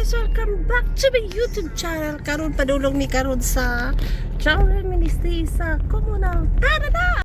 guys, welcome back to my YouTube channel. Karon padulong mi karon sa Children Ministry sa Comunal Canada.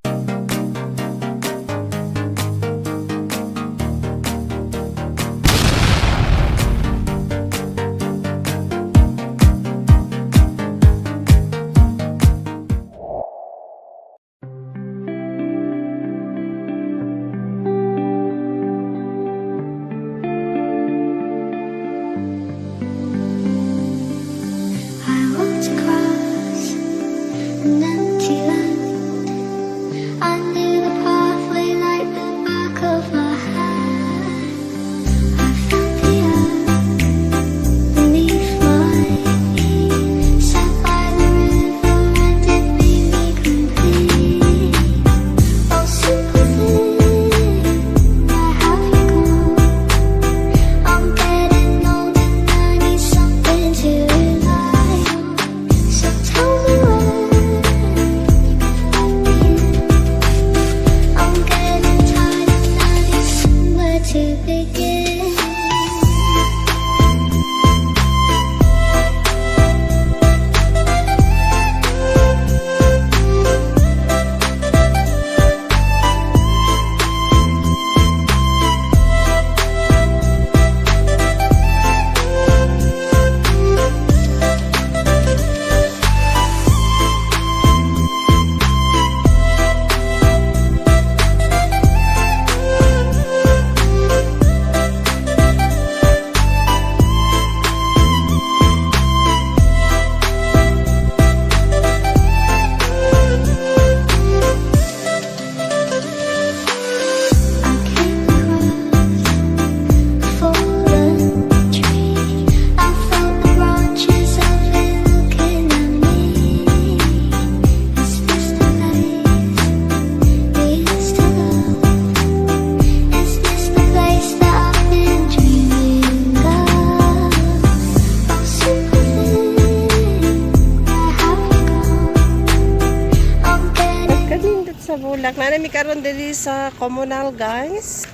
Sa bulak nanami karon dili sa communal, guys.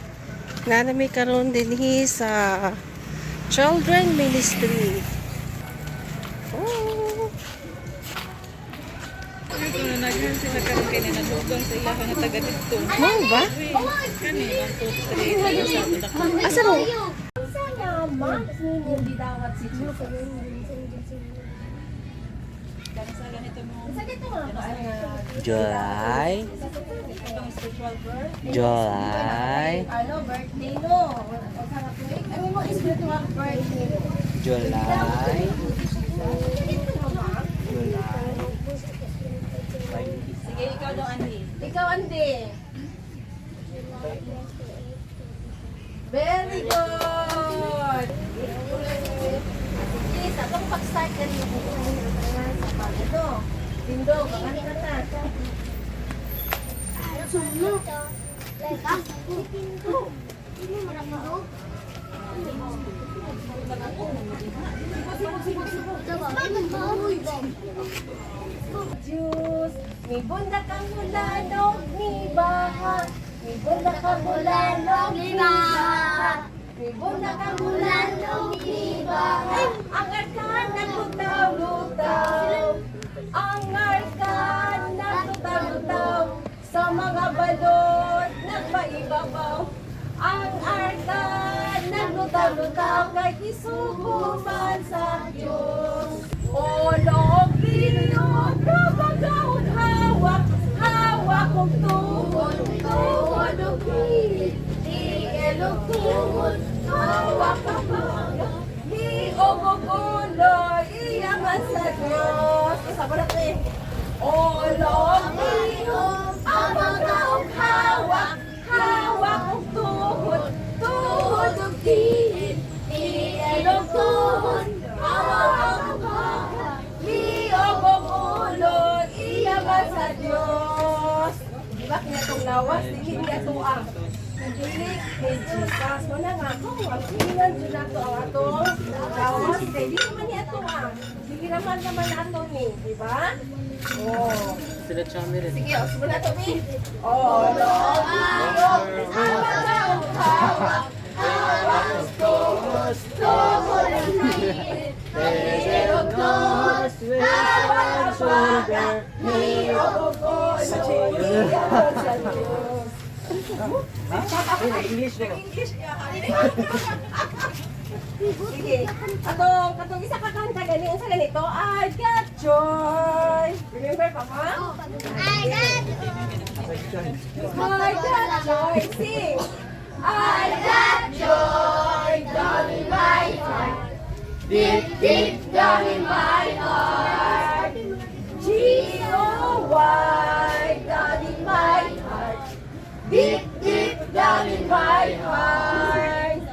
Nanami karon dili sa Children Ministry. Oh. Naghan sila karon kay nadugang sa ilaha nga taga dito. Mo ba? Kani 1 2 3 Asa mo? July. July. Ano birthday mo? Ano mo spiritual birthday? July. Sige, ikaw daw Andy. Ikaw, Ande. Very good. Sige, sabang pag-start ka rin sa pag-ito. Tindo, bakit ka na? Sumo. Leka, tindo. Hindi mo lang mo. Diyos, may bunda kang mulanog ni Baha. May bunda kang mulanog ni Baha. May bunda kang mulanog ni Baha. Ang arkan naglutaw-lutaw. Ang arkan naglutaw-lutaw. Sa mga balot nagpaibabaw. Ang arkan naglutaw-lutaw. Kay kisubuman sa Diyos. Olong pinod na bagahon hawak. Hawak kong tuhod. Tuhod o pilit. Ielong tuhod. Hawak ang mga. Iogog-ulo. Iyaman sa Diyos. Isa pa na ito eh. Olong pinod ang bagahon hawak. Hawak kong tuhod. Tuhod o pilit. Ielong tuhod. Hawak ang mga. Sa Diyos. Diba kinatong lawas, hindi niya ito ang dili kay Jesus. Wala nga ako, ang sinan dyan na ito ang atong lawas. Hindi naman niya ito ang. Sige naman nato ni, diba? Oh. Sila chami rin. Sige, sige na ito ni. Oh, Lord, hawak, hawak, hawak, hawak, bata, hero ko, luya sa Diyos. English na. Sige, katong isa ka kanta gani, sa ganito, I got joy. Remember pa ma? I got joy. Sing. I got joy down in my heart. Deep, deep down in my heart. G-O-Y down in my heart. Deep, deep down in my heart.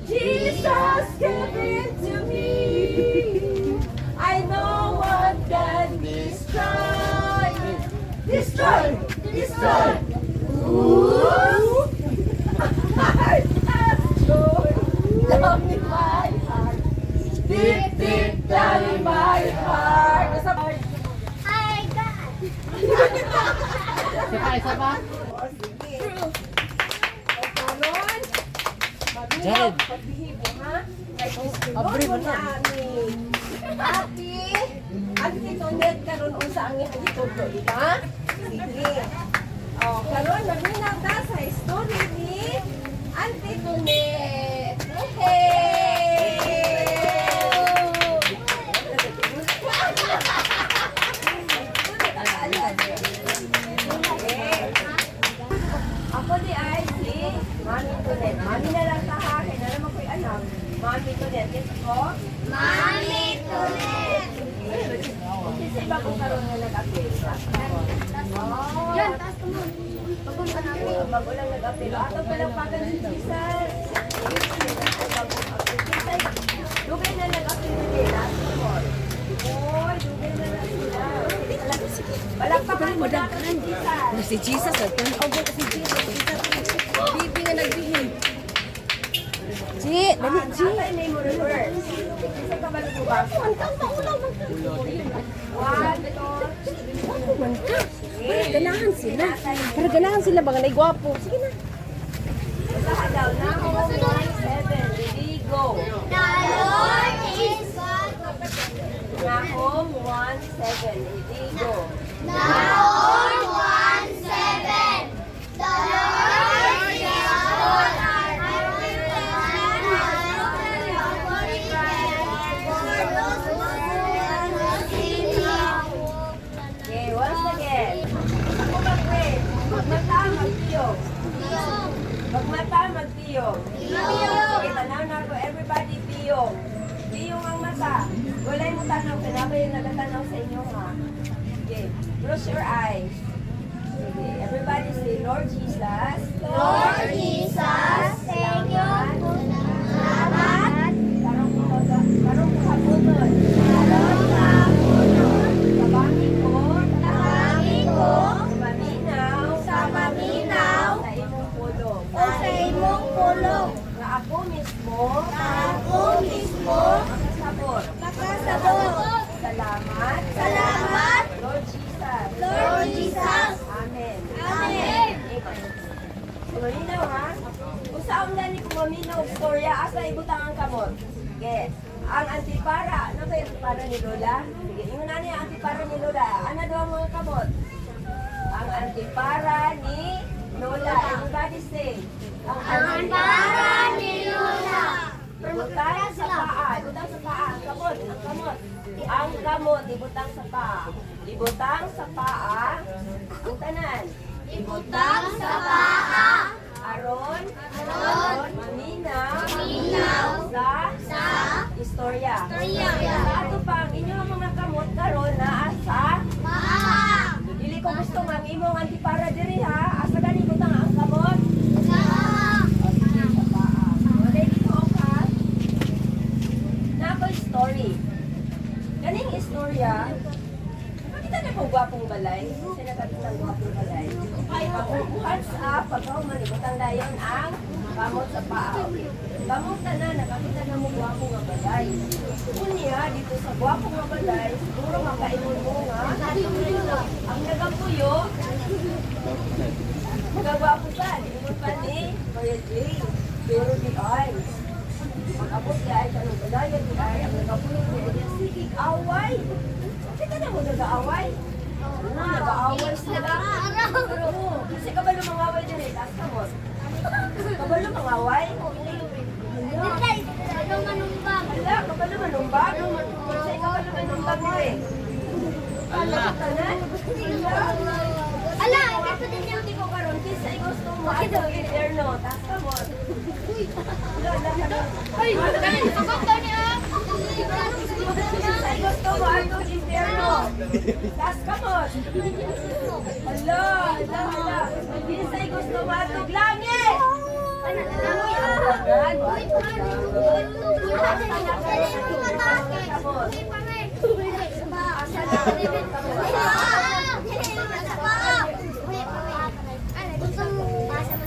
Jesus gave it to me. I know what can destroy. Destroy! Destroy! Ooh! I have joy down in my heart. Deep, deep down in my heart. I got. Isa pa? O, sige. O, kanon. Jared. Pagbihibo, ha? Kay Lord mo na ni Ate. Ate Tonet karon unsa ang iyang gituto, di ba? Sige. O, karon magminaw ta sa story ni Ate Tonet. Ako di ay si Mami Tonet. Mami na lang ta ha, kaya na naman ko'y anak. Mami Tonet. Yes ako? Mami Tonet! Kasi iba ko karoon nga nag-apil. Yan, taas ka mo. Pagpunta namin. Bago lang nag-apil. Ato palang pagan si Jesus. Bagong apil. Dugay na nag-apil na nila. Oy, dugay na lang sila. Balakpakan mo na ako ng Jesus. Si Jesus, turn over si Jesus. Bibi nga nagbihim. Chi, dali, Chi. Asa yung name mo reverse? Isa ka ba nagbukas? One, two, Para ganahan sila. Para ganahan sila ba nga naigwapo. Sige na. Usaha daw. Nahum 1:7. Ready, go. The Lord is God. Nahum 1:7. Ready, go. Nahum 1:7. The Lord is God. Okay, once again. Ako mag-pray. Magmata, magtiyog. Magmata, magtiyog. Okay, tanaw na ako. Everybody, tiyog. Tiyog ang mata. Walay mo tanaw. Pinabay yung nagatanaw sa inyo, ha? Okay, close your eyes. Okay, everybody say, Lord Jesus. Lord Jesus, thank you. Salamat. Karong kahaponon. Kabangi ko. Tangi ko Maminaw. sa maminaw Sa imong pulong. o sa imong pulong. Na ako mismo. Na ako mismo Makasabot. nakasabot. Salamat. Salamat, Lord Jesus. Lord Jesus. Amen. Amen. So, maminaw ha? Kung saan gani kung maminaw og storya, asa ibutang ang kamot? Okay. Ang antipara, ano ba yung antipara ni Lola? Sige, yung nani ang antipara ni Lola. Ano daw ang mga kamot? Ang antipara ni Lola. Everybody say. Ang Antipara ni Lola. Ibutang sa paa. Ibutang sa paa. Ang kamot. Ang kamot. Ang kamot. Ibutang sa paa. Ibutang sa paa. Ang tanan. Ibutang sa paa. Aron. Aron. Maminaw. Maminaw. Sa istorya. Istorya. Sa ato pang inyong mga kamot karon na asa. Paa. Dili ko gusto nga ang imong antipara diri ha. Asa gani butang ang kamot? Sa Walay dito ka. Na ako story. Ganing istorya. Nakita na kung gwapong balay. Kasi nakita ng gwapong balay. Ay, hands up. Pagkaw manibutang dayon ang kamot sa paa. Kamot na nakakita na mo gwapong nga balay. Kunya, dito sa gwapong nga balay, siguro makaingon mo nga. Ang nagampuyo, magagwapo ka. Ingon pa ni Kuya Jay. Pero di ay. Pag-abot di ay, kanong balay, di ay, ang nagampuyo, sigig away. Kita na mo nag-aaway? Nag-aaway sila. Pero, kasi kabalo mangaway din eh. Taas ka mo. Kabalo mangaway? Hala, kabalo manumbag? Kasi kabalo manumbag mo eh. Hala, katanan? Hala, ito din yung tipo karon. Kisa gusto mo. Ato, interno. Taas ka mo. Ay, pagkakta niya. Kisa gusto mo. Ato, interno. Taas ka mo. Hala, hala. Kisa gusto mo. Ato, langit.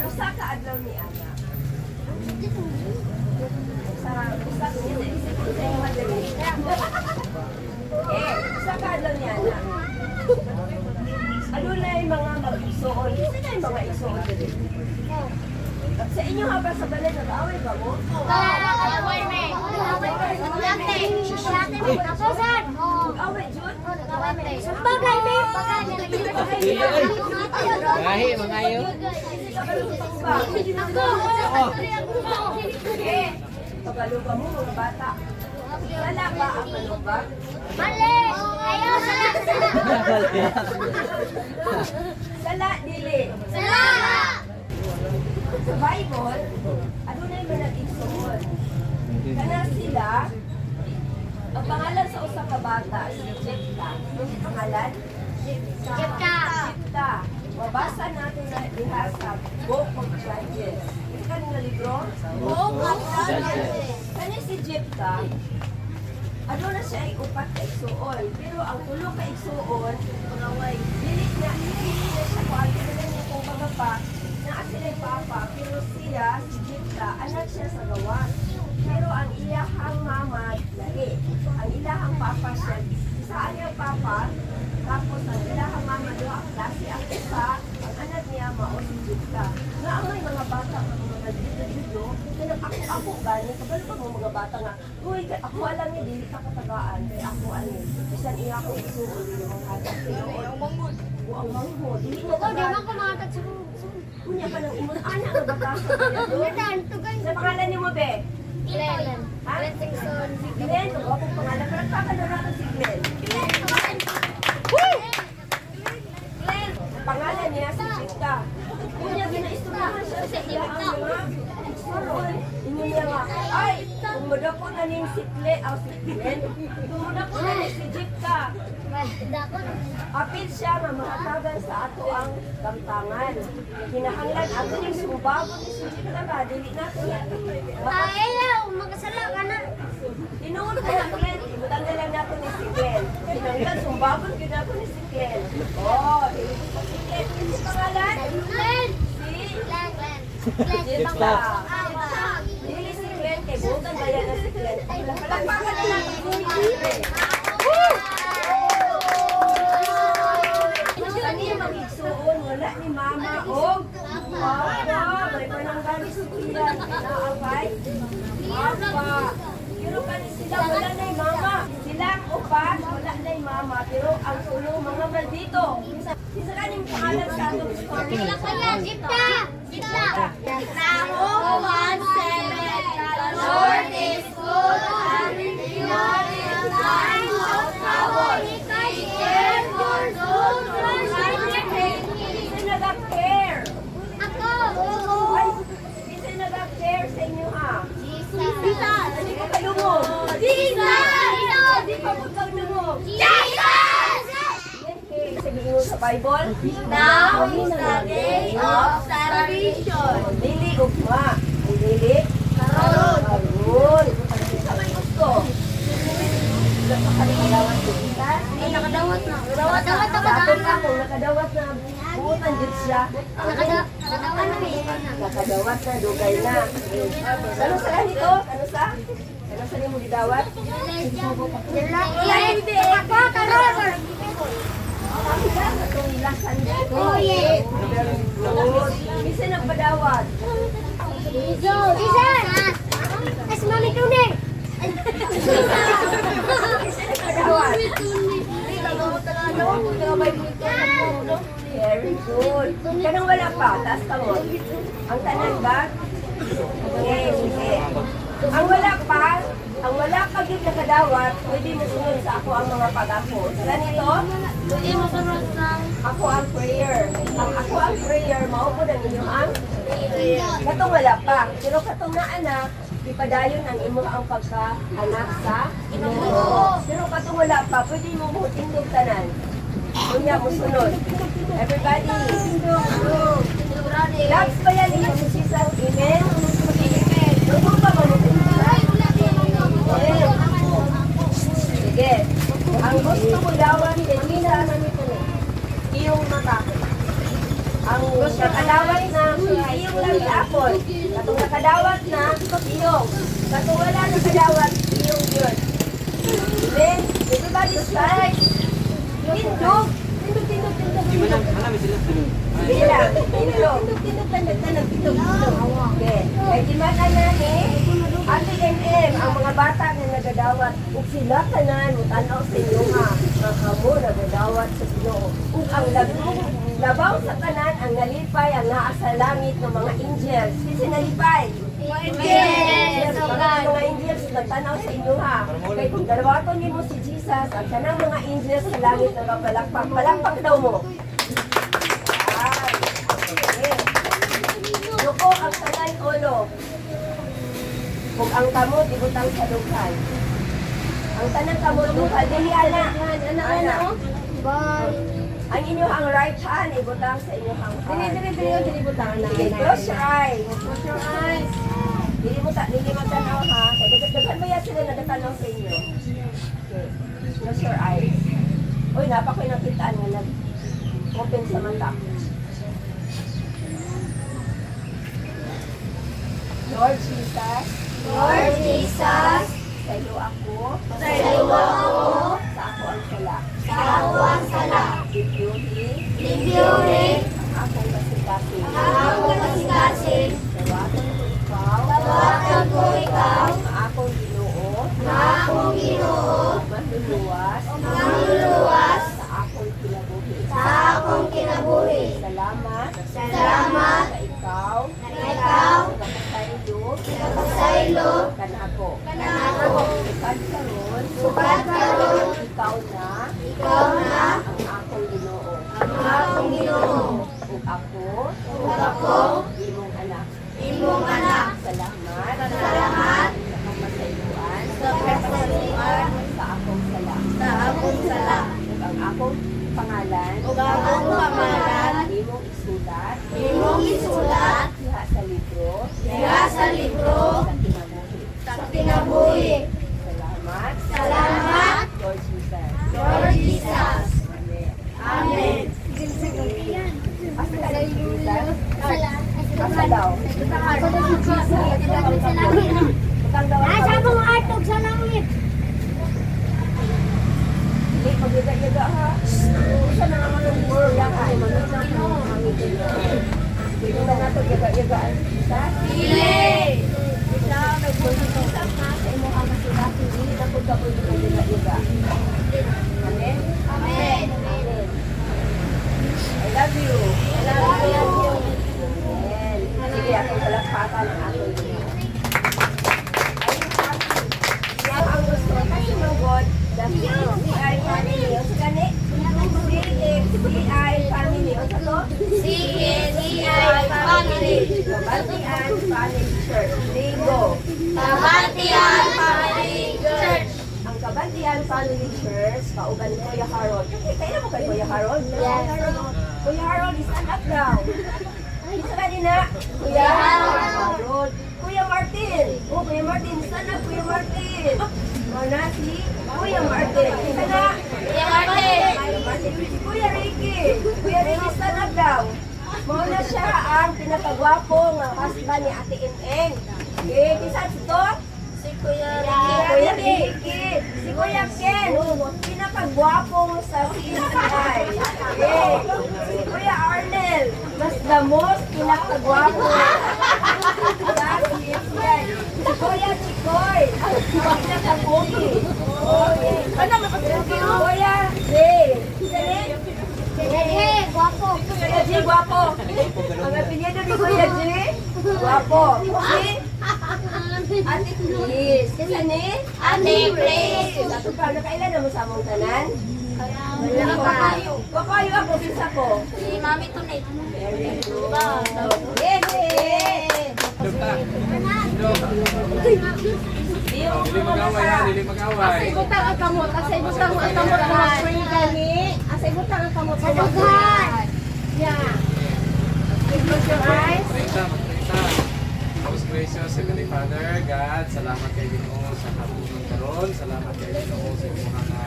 Usa ka adlaw ni Ana. Usa ka adlaw ni Ana. Ano na yung mga mag-isuon? Sino na yung mga isuon dito? Sa inyo habang sa balay, nag-away ba mo? Nag-away, Jud? Gahi, mangayo. Kabalo ba mo, mga bata? Wala ba ang malubag? Sala, dili. Sa Bible, ano na yung manag-igsoon? Kana sila, ang pangalan sa usang ka bata, si Jepta. Ano yung pangalan? Jepta. Mabasa natin na diha sa Book of Judges. Ito kanina libro? Book of Judges. Kanya si Jepta, ano na siya ay upat ka igsuon. Pero ang tulo ka igsuon, mga way, dili na siya kung ano na niya kung baga pa, na sila papa, pero siya, si Jepta, anak siya sa gawas. Pero ang ilahang mama, lahi. Ang ilahang papa siya, isa niyang papa, tapos ang ilahang mama doon ang klase, ang isa, ang anak niya, mao si Jepta. Nga ang may mga bata, mga dito, na ako gani, kabalo pa mga bata nga, uy, ako alam niya, dili ka katagaan, kaya ako alam, bisan iya ko isuon, yung mga hatak, ang manghod, dili mo katagaan. Kunya ka ng imon, anak na bata. Sa pangalan niyo mo, Be? Glenn. Ha? Si Glenn, o akong pangalan, pero kakalo natin si Glenn. Glenn! Ang pangalan niya, si Jepta. Kunya, ginaistoryahan siya sa ilang mga igsuon. Inyo niya nga, ay, umudako na niya si Glenn, si Glenn. Umudako na niya si Jepta. Apil siya nga mahatagan sa ato ang kamtangan. Kinahanglan ato ning subagon ni si Jepta ba, dili nato yan. Tinuod ko na Glenn, ibutan na lang nato ni si Glenn. Kinahanglan sumbagon gyud nato ni si Glenn. Oh, dili ko si Glenn. Si pangalan? Si Jepta. Dili si Glenn kay butan bayan na si Glenn. Palakpakan na natin si Glenn. Kani magigsuon, wala ni mama o papa, may pananggalis sila, naabay, papa. Pero kani sila, wala na yung mama. Silang upat, wala na yung mama. Pero ang tulong mga maldito. Isa kaning pangalan sa atong story. Lord is good and beyond his time of trouble. He cares for those who are Isa nag-care. Ay, isa nag-care sa inyo ha. Hindi ko kayo mo. Hindi pa mo kayo mo. Sabihin mo sa Bible. Now is the day of salvation. Dili ugma. Ang dili. Karon. Sa may gusto. Nakadawat ko kita. Nakadawat na. Dapat na kung nakadawat na buutan din siya. Nakadawat na, dugay na. Ano sa ganito? Ano sa? Ano sa niyo mo gidawat? Itong lasan dito. Isa nagpadawat. Isa nagpadawat. Very good. Kanang wala pa, taas ka mo. Ang tanan ba? Okay, sige. Ang wala pa yung nakadawat, pwede mo sunod sa ako ang mga pag-ako. Ganito, Pwede mo sunod ng ako ang prayer. Ang ako ang prayer, maupo ng inyong ang katong wala pa. Pero katong na anak, ipadayon ang imo ang pagka-anak sa Ginoo. Pero katong wala pa, pwede mo tindog tanan. Kunya mo sunod. Everybody, loves pa yan niya si Jesus. Amen? Lugo pa mo nito. Sige. Ang gusto mo dawan, hindi na iyong mata. Ang nakadawat na iyong lang apon. Katong nakadawat na iyong. Katong wala nakadawat iyong yun. Amen? Everybody start. Tindog. Sige lang. Tindog. Okay. Kaya di man Ate MM, ang mga bata na nagadawat, ug sila tanan mo tanaw sa inyo ha, ang hamo nagadawat sa Ginoo. Ug ang labaw sa tanan ang nalipay ang naa sa langit ng mga angels. Kasi nalipay. Yes, mga angels nagtanaw sa inyo ha. Kaya kung dalawaton niyo mo si Jesus, ang tanang mga angels sa langit nagpalakpak, palakpak daw mo. Ay. Luko ang tanan ulo. Kung ang kamot, ibutang sa lukhan. Ang tanang kamot, lukhan. Dili, ana. Bye. Ang inyo ang right hand, ibutang sa inyo ang heart. Dili, butang na. Close your eyes. Close your eyes. Dili mo tanaw ha. Daghan ba yan sila nagatanaw sa inyo? Okay. Close your eyes. Uy, napakoy nakitaan nga nag-open sa mata. Lord Jesus, Lord Jesus, sa iyo ako, sa iyo ako, sa ako ang sala. sa ako ang sala. Libyuhin ang akong kasikasin. Ang akong kasikasin. Tawatan ko ikaw, Tawatan ko ikaw, na akong Ginoo, na akong Ginoo, manluluwas, manluluwas, sa akong kinabuhi. sa akong kinabuhi. Salamat, Salamat, sa ikaw, na ikaw, nakasaylo, nakasaylo, kanako. kanako. Sukad karon, Sukad karon, ikaw na, ikaw na, ang akong Ginoo. ang akong Ginoo. Ug ako, Ug ako, imong anak. imong anak. Salamat, Salamat, sa kapasayloan, sa kapasayloan, sa akong sala. sa akong sala. Ug ang akong pangalan, Ug ang akong pangalan, imong isulat, imong isulat, diha sa libro, diha sa libro, sa kinabuhi. sa kinabuhi. Salamat, Salamat, Lord Jesus. Lord Jesus. Amen. Amen. Asa ka na Jesus? Asa daw? Utang daw ang Asa mong atog sa langit? Hindi, magyaga-yaga ha. Isa na naman ang word yan ay manulang mo. Hindi ba nato yaga-yagaan? Isa? Dili. Isa, nagpulitang na sa imo ang masulati. Hindi na po kapag yaga-yaga. Amen? Amen. Amen. I love you. I love you. Amen. Sige, akong palakpakan ang aking Ginoo. Yan ang gusto. Kasi ng God, the CCI family. O sa gani? CCI family. O sa to? CCI family. Kabatian Family Church. Ligo. Kabatian Family Church. Ang Kabatian Family Church, kauban ni Kuya Harold. Kailan mo kay Kuya Harold? Yes. Kuya Harold, stand up now. Isa ka din na. Kuya Harold. Kuya Martin. Oh, Kuya Martin. Stand up, Kuya Martin. Mana si Kuya Martin. Isa na. Kuya Martin. Kuya Martin. Si Kuya Ricky. Kuya Ricky, stand up daw. Mauna siya ang pinakagwapo ng husband ni Ate Ineng. Eh, kisan si to? Si Kuya Si Kuya Ricky. Si Kuya Ken. Pinakagwapo sa CCI. Eh, si Kuya Arnel. Mas the most pinakagwapo. Sa CCI. Si Kuya Chikoy. Pinakapogi. Oh, eh. Si Kuya Ray. Si Guwapo. Si Ate Chris. Kasi ni Ate Chris. Ato pa, nakailan na mo sa among tanan? Wala pa. Kakayo ako, bisa ko. Si Mami Tunik. Very good. Ba? Yay! Dili mag-away ha, dili mag-away. Butang ang kamot, asay butang ang kamot mo spring gani. Asay butang ang kamot mo. Yeah. Close your eyes. Magprita. Most gracious Heavenly Father, God, salamat kay Ginoo sa kabunon karon. Salamat kay Ginoo sa imong mga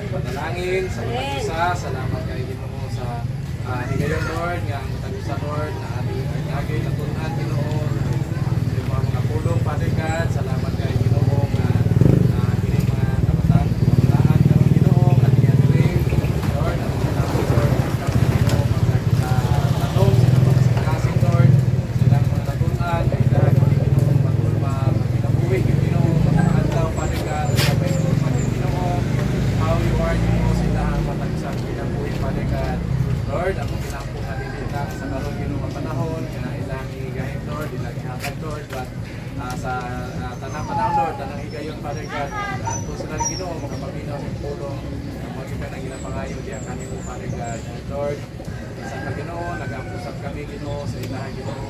panalangin, sa mga isa. Salamat kay Ginoo sa higayon Lord, nga ang tagusa Lord, na ating nagay natunan Ginoo. Sa imong mga pulong, Father God, salamat kay Ginoo nga kini mga kabataan kabataan karon Ginoo, kaniya ring Lord, ang salamat Lord, kami Ginoo tanong sa mga kasing Lord, silang mga natunan, kay dahil kami Ginoo matulma, magkinabuhi kay Ginoo, magkakadlaw Father God, sabay ko Father Ginoo, how you are Ginoo sa ilahang matagsak kinabuhi Father God. Lord, ako pinampungan din lang sa karon Ginoo nga panahon, nga ilang higahin Lord, ilang ihatag Lord, but sa tanang panahon Lord, tanang higayon Father God, ato sila Ginoo, makapabinaw sa pulong, magkita na ginapangayo diya kanimo Father God. Lord, sa Ginoo, nag-ampusap kami Ginoo sa ilahang Ginoo,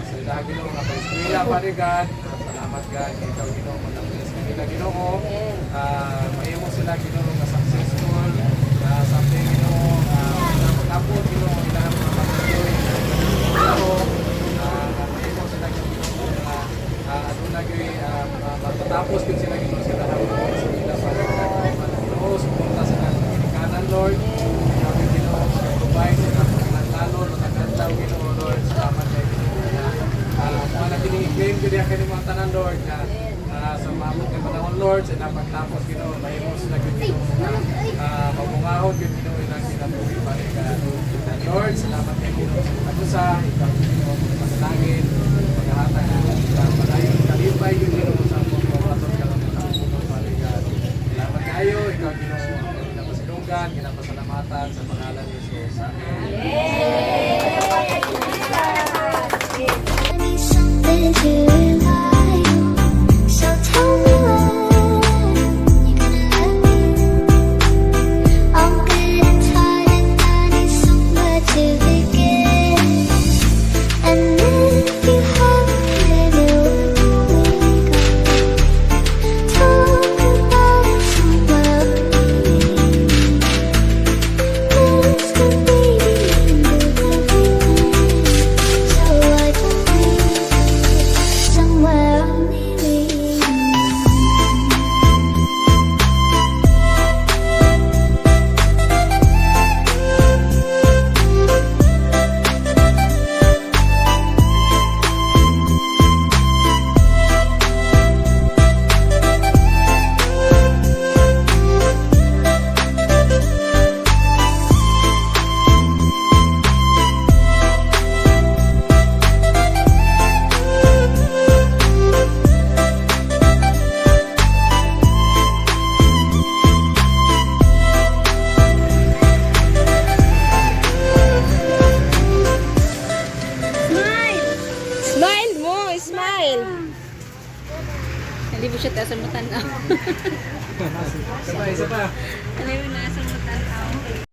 sa ilahang Ginoo nga pag-eskwela Father God. Salamat God, ikaw Ginoo, mag-bless kanila Ginoo, mahimo sila Ginoo nga successful, something Ginoo, pag-apod Ginoo, ilahang mga pag-eskwela Ginoo, mahimo sila Ginoo nga aduna gyud matatapos gyud sila Ginoo sila hapon sa ila Father God. Ginoo, suporta sa kanan Lord. Kami Ginoo, provide sila lalo natagadaw Ginoo Lord. Salamat kay Ginoo na mga tinigay gyud ya kini mga tanan Lord na sa maabot nga panahon Lord sa napagtapos Ginoo, mahimo sila gyud Ginoo na mabungahon gyud Ginoo ilang kinabuhi Father God. Lord, salamat kay Ginoo sa pagkusa, ikaw Ginoo masalangin, paghahatag sa padayon kalipay gyud Ginoo sa pagpapatol karon sa puno Father God. Salamat kayo, ikaw Ginoo ang kinapasilungan, kinapasalamatan sa pangalan ni Jesus. Amen. Something to rely on. So tell me when you're gonna let me. I'm good and tired and I need somewhere to begin. And if you haven't, maybe we'll go. Talk about it somewhere with me. Mr. Baby, you do everything. So I don't need somewhere only we. Smile mo, smile. Hindi mo siya taas ang matanaw. Isa pa, isa pa. Hindi mo na sa matanaw.